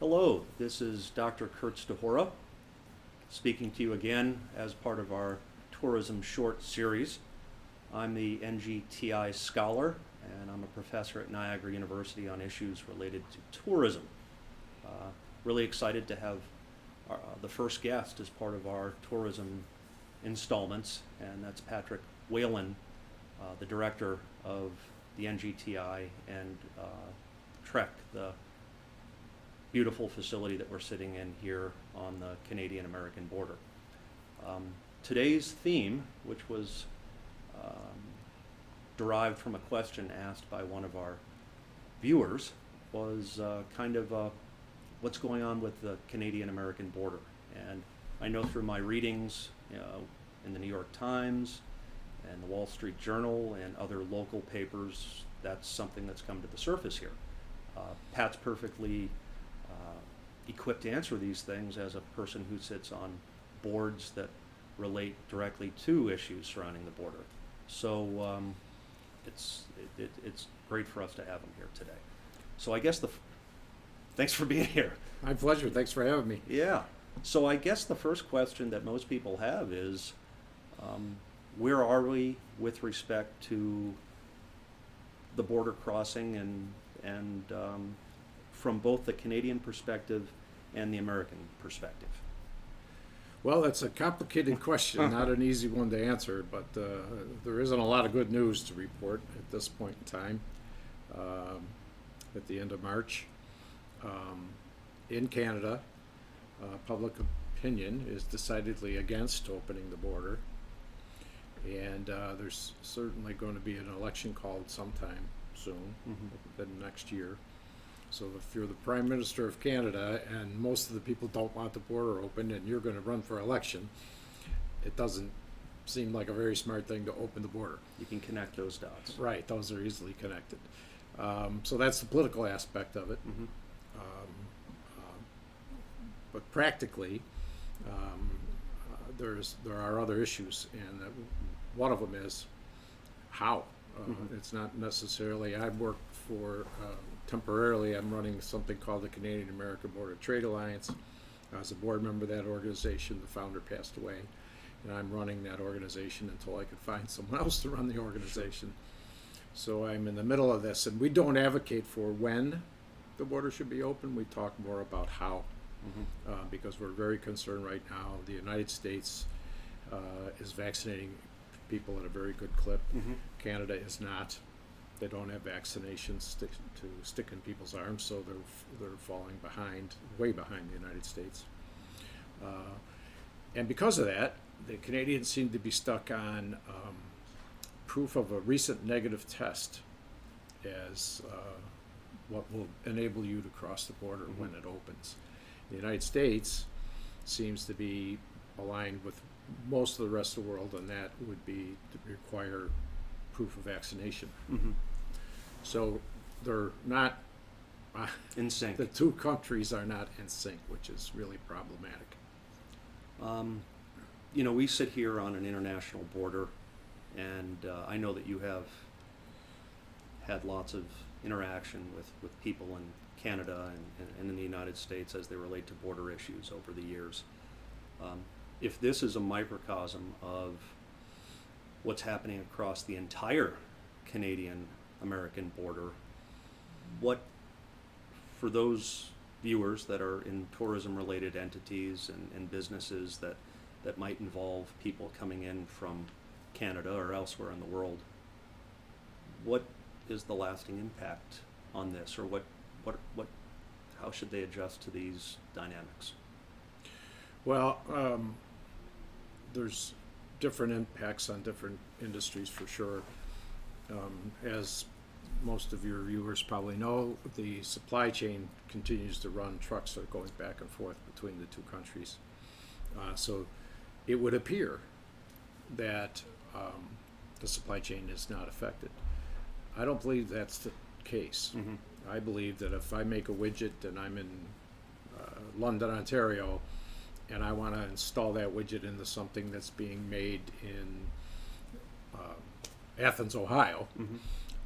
Hello, this is Dr. Kurt Stahura speaking to you again as part of our tourism short series. I'm the NGTI scholar and I'm a professor at Niagara University on issues related to tourism. Really excited to have the first guest as part of our tourism installments, and that's Patrick Whalen, the director of the NGTI and TReC, the beautiful facility that we're sitting in here on the Canadian-American border. Today's theme, which was derived from a question asked by one of our viewers, was what's going on with the Canadian-American border. And I know through my readings in the New York Times and the Wall Street Journal and other local papers, that's something that's come to the surface here. Pat's perfectly equipped to answer these things as a person who sits on boards that relate directly to issues surrounding the border. So it's great for us to have him here today. So I guess thanks for being here. My pleasure. Thanks for having me. Yeah. So I guess the first question that most people have is, where are we with respect to the border crossing and from both the Canadian perspective and the American perspective? Well, that's a complicated question, not an easy one to answer, but there isn't a lot of good news to report at this point in time. At the end of March, in Canada, public opinion is decidedly against opening the border, and there's certainly going to be an election called sometime soon, within next year. So if you're the Prime Minister of Canada and most of the people don't want the border open and you're going to run for election, it doesn't seem like a very smart thing to open the border. You can connect those dots. Right, those are easily connected. So that's the political aspect of it. But practically, there are other issues, and one of them is how. It's not necessarily, I've worked for, temporarily, I'm running something called the Canadian-American Border Trade Alliance. I was a board member of that organization. The founder passed away, and I'm running that organization until I could find someone else to run the organization. So I'm in the middle of this, and we don't advocate for when the border should be open. We talk more about how, because we're very concerned right now. The United States is vaccinating people at a very good clip. Canada is not. They don't have vaccinations to stick in people's arms, so they're falling behind, way behind the United States. And because of that, the Canadians seem to be stuck on proof of a recent negative test as what will enable you to cross the border when it opens. The United States seems to be aligned with most of the rest of the world, and that would be to require proof of vaccination. So they're not in sync. The two countries are not in sync, which is really problematic. You know, we sit here on an international border, and I know that you have had lots of interaction with people in Canada and in the United States as they relate to border issues over the years. If this is a microcosm of what's happening across the entire Canadian-American border, what, for those viewers that are in tourism-related entities and businesses that might involve people coming in from Canada or elsewhere in the world, what is the lasting impact on this, or how should they adjust to these dynamics? Well, there's different impacts on different industries for sure. As most of your viewers probably know, the supply chain continues to run. Trucks are going back and forth between the two countries. So it would appear that the supply chain is not affected. I don't believe that's the case. I believe that if I make a widget and I'm in London, Ontario, and I want to install that widget into something that's being made in Athens, Ohio,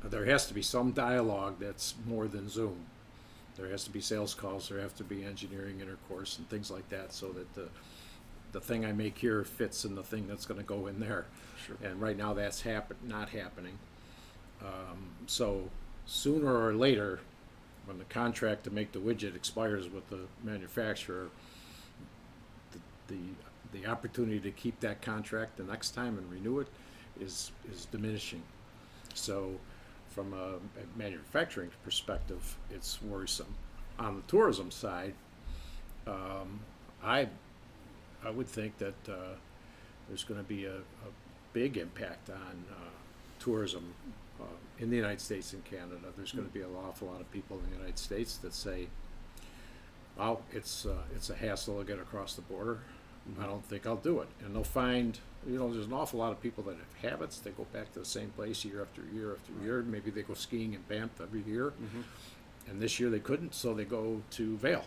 there has to be some dialogue that's more than Zoom. There has to be sales calls, there have to be engineering intercourse and things like that, so that the thing I make here fits in the thing that's going to go in there. Sure. And right now that's not happening. So sooner or later, when the contract to make the widget expires with the manufacturer, the opportunity to keep that contract the next time and renew it is diminishing. So from a manufacturing perspective, it's worrisome. On the tourism side, I would think that there's going to be a big impact on tourism in the United States and Canada. There's going to be an awful lot of people in the United States that say, "Well, it's a hassle to get across the border. I don't think I'll do it." And they'll find, there's an awful lot of people that have habits. They go back to the same place year after year after year. Maybe they go skiing in Banff every year. And this year they couldn't, so they go to Vail.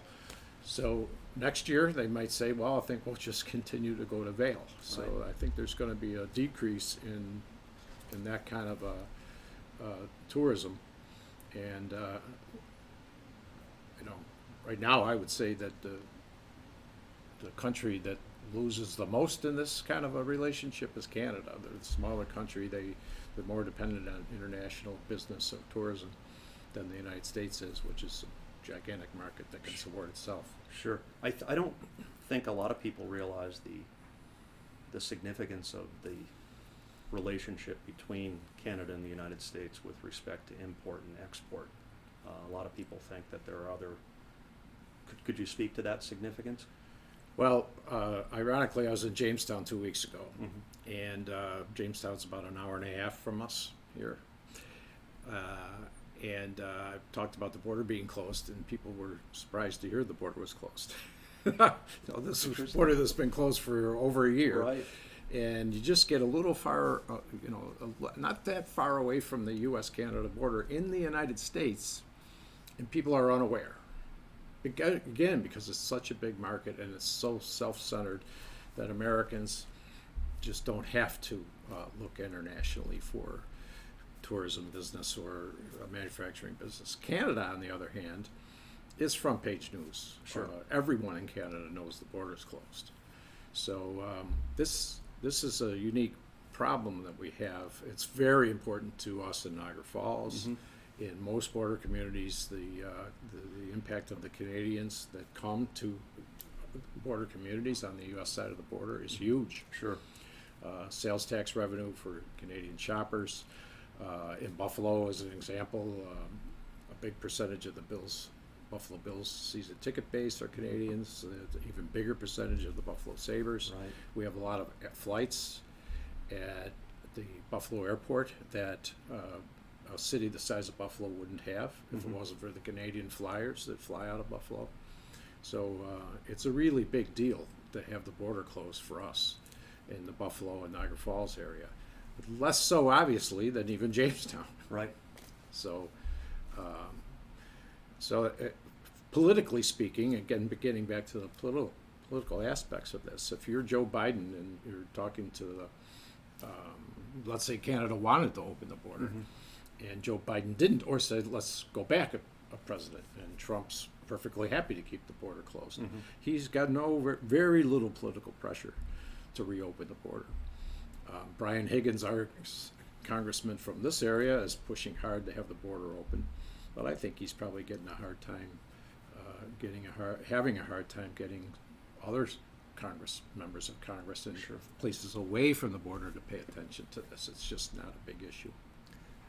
So next year they might say, well, I think we'll just continue to go to Vail. So Right. I think there's going to be a decrease in that kind of tourism. And right now I would say that the country that loses the most in this kind of a relationship is Canada. They're a smaller country. They're more dependent on international business or tourism than the United States is, which is a gigantic market that can support itself. Sure. I don't think a lot of people realize the significance of the relationship between Canada and the United States with respect to import and export. A lot of people think that there are other. Could you speak to that significance? Well, ironically, I was in Jamestown 2 weeks ago, Mm-hmm. and Jamestown's about an hour and a half from us here. And I talked about the border being closed, and people were surprised to hear the border was closed. This is a border that's been closed for over a year. Right. And you just get a little far, not that far away from the U.S.-Canada border in the United States, and people are unaware. Again, because it's such a big market and it's so self-centered that Americans just don't have to look internationally for tourism business or manufacturing business. Canada, on the other hand, is front page news. Sure. Everyone in Canada knows the border's closed. So this is a unique problem that we have. It's very important to us in Niagara Falls. Mm-hmm. In most border communities, the impact of the Canadians that come to border communities on the U.S. side of the border is huge. Sure. Sales tax revenue for Canadian shoppers. In Buffalo, as an example, a big percentage of the Buffalo Bills season ticket base are Canadians. An even bigger percentage of the Buffalo Sabres. Right. We have a lot of flights at the Buffalo airport that a city the size of Buffalo wouldn't have if it wasn't for the Canadian flyers that fly out of Buffalo. So it's a really big deal to have the border closed for us in the Buffalo and Niagara Falls area. But less so, obviously, than even Jamestown. Right. So, politically speaking, again, getting back to the political aspects of this, if you're Joe Biden and you're talking to the, let's say Canada wanted to open the border, and Joe Biden didn't, or said, let's go back a president, and Trump's perfectly happy to keep the border closed. He's got very little political pressure to reopen the border. Brian Higgins, our congressman from this area, is pushing hard to have the border open, but I think he's probably getting a hard time, having a hard time getting other members of Congress in places away from the border to pay attention to this. It's just not a big issue.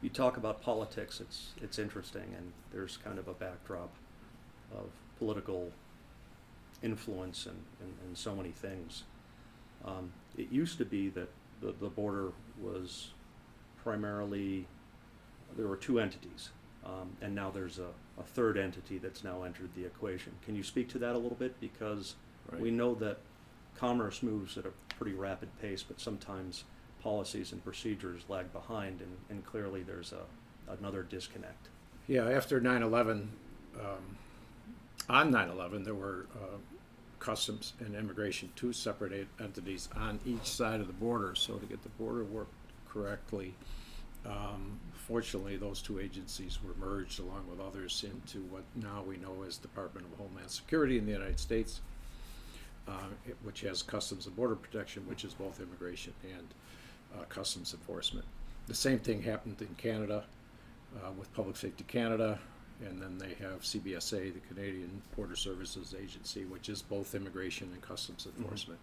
You talk about politics. It's interesting, and there's kind of a backdrop of political influence and so many things. It used to be that the border was primarily, there were two entities, and now there's a third entity that's now entered the equation. Can you speak to that a little bit? Because we know that commerce moves at a pretty rapid pace, but sometimes policies and procedures lag behind, and clearly there's another disconnect. Yeah, after 9/11, on 9/11, there were customs and immigration, two separate entities on each side of the border. So to get the border worked correctly, Fortunately, those two agencies were merged along with others into what now we know as Department of Homeland Security in the United States, which has Customs and Border Protection, which is both immigration and customs enforcement. The same thing happened in Canada with Public Safety Canada, and then they have CBSA, the Canadian Border Services Agency, which is both immigration and customs enforcement.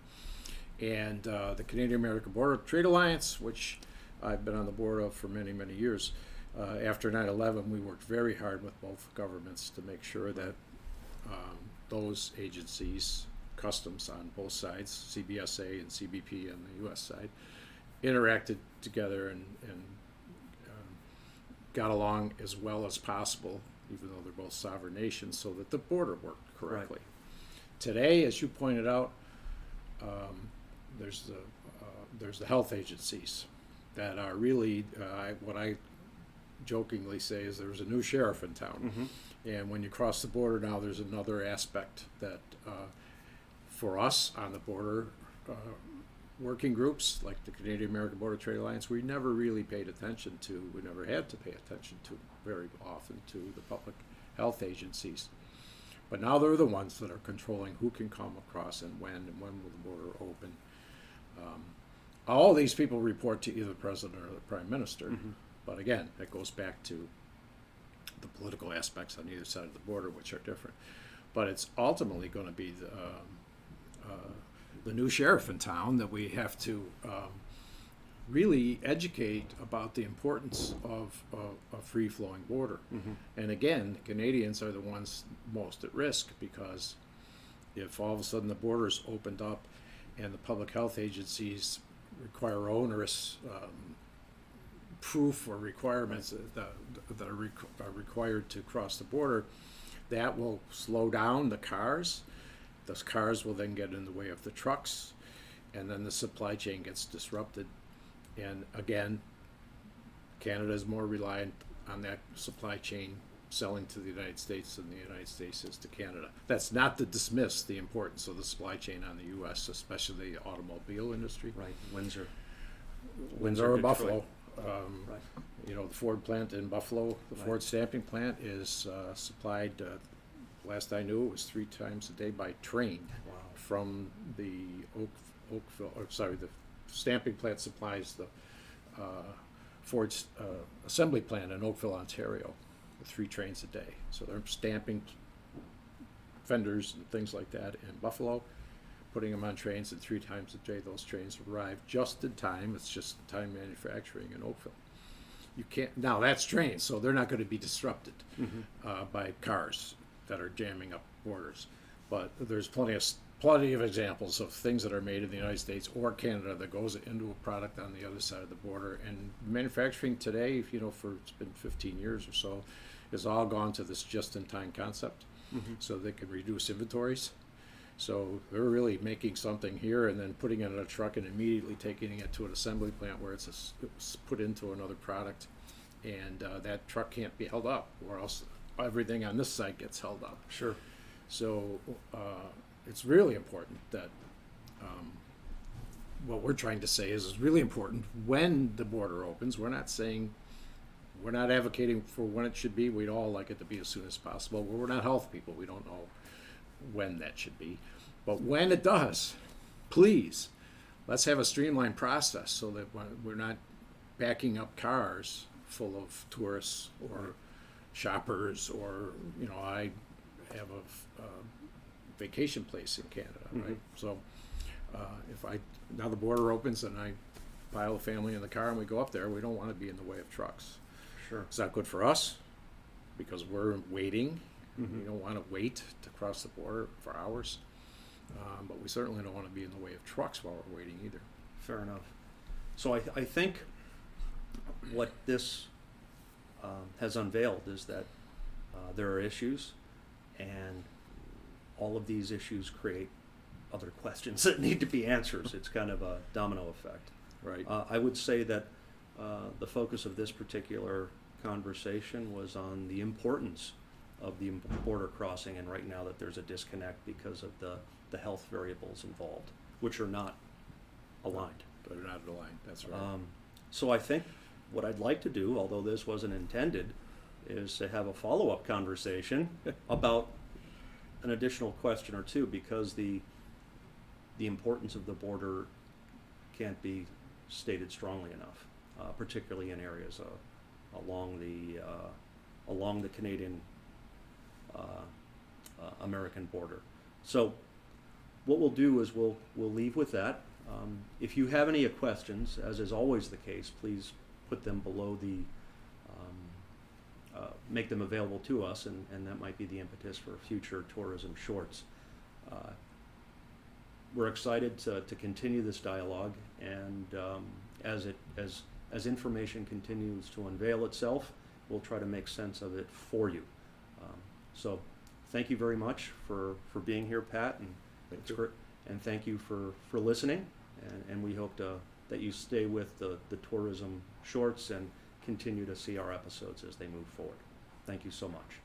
And the Canadian-American Border Trade Alliance, which I've been on the board of for many, many years. After 9/11, we worked very hard with both governments to make sure that those agencies, customs on both sides, CBSA and CBP on the U.S. side, interacted together and got along as well as possible, even though they're both sovereign nations, so that the border worked correctly. Right. Today, as you pointed out, there's the health agencies that are really what I jokingly say is there's a new sheriff in town, and when you cross the border now, there's another aspect that for us on the border working groups like the Canadian-American Border Trade Alliance, we never really paid attention to, we never had to pay attention to very often to the public health agencies. But now they're the ones that are controlling who can come across and when will the border open. All these people report to either the president or the prime minister, but again, it goes back to the political aspects on either side of the border, which are different. But it's ultimately going to be the new sheriff in town that we have to really educate about the importance of a free-flowing border. And again, the Canadians are the ones most at risk, because if all of a sudden the borders opened up and the public health agencies require onerous proof or requirements that are required to cross the border, that will slow down the cars. Those cars will then get in the way of the trucks, and then the supply chain gets disrupted. And again, Canada is more reliant on that supply chain selling to the United States than the United States is to Canada. That's not to dismiss the importance of the supply chain on the U.S., especially the automobile industry. Right, Windsor or Buffalo. Right. You know, the Ford plant in Buffalo, the Ford stamping plant is supplied, last I knew, it was 3 times a day by train. Wow. From the the stamping plant supplies the Ford's assembly plant in Oakville, Ontario, with 3 trains a day. So they're stamping fenders and things like that in Buffalo, putting them on trains, and 3 times a day those trains arrive just in time. It's just time manufacturing in Oakville. You can't, now that's trains, so they're not going to be disrupted by cars that are jamming up borders. But there's plenty of examples of things that are made in the United States or Canada that goes into a product on the other side of the border. And manufacturing today, you know, it's been 15 years or so, has all gone to this just-in-time concept, so they can reduce inventories. So they're really making something here and then putting it in a truck and immediately taking it to an assembly plant where it's put into another product, and that truck can't be held up, or else everything on this side gets held up. Sure. So it's really important that what we're trying to say is it's really important when the border opens. We're not advocating for when it should be. We'd all like it to be as soon as possible. We're not health people. We don't know when that should be. But when it does, please, let's have a streamlined process so that we're not backing up cars full of tourists or shoppers, or, you know, I have a vacation place in Canada, right? So now the border opens and I pile a family in the car and we go up there, we don't want to be in the way of trucks. Sure. It's not good for us because we're waiting. We don't want to wait to cross the border for hours, but we certainly don't want to be in the way of trucks while we're waiting either. Fair enough. So I think what this has unveiled is that there are issues, and all of these issues create other questions that need to be answered. It's kind of a domino effect. Right. I would say that the focus of this particular conversation was on the importance of the border crossing, and right now that there's a disconnect because of the health variables involved, which are not aligned. They're not aligned, that's right. So I think what I'd like to do, although this wasn't intended, is to have a follow-up conversation about an additional question or two, because the importance of the border can't be stated strongly enough, particularly in areas along the Canadian American border. So what we'll do is we'll leave with that. If you have any questions, as is always the case, please put them below the make them available to us, and that might be the impetus for future tourism shorts. We're excited to continue this dialogue, and as information continues to unveil itself, we'll try to make sense of it for you. So thank you very much for being here, Pat, and thank you for listening, and we hope that you stay with the tourism shorts and continue to see our episodes as they move forward. Thank you so much.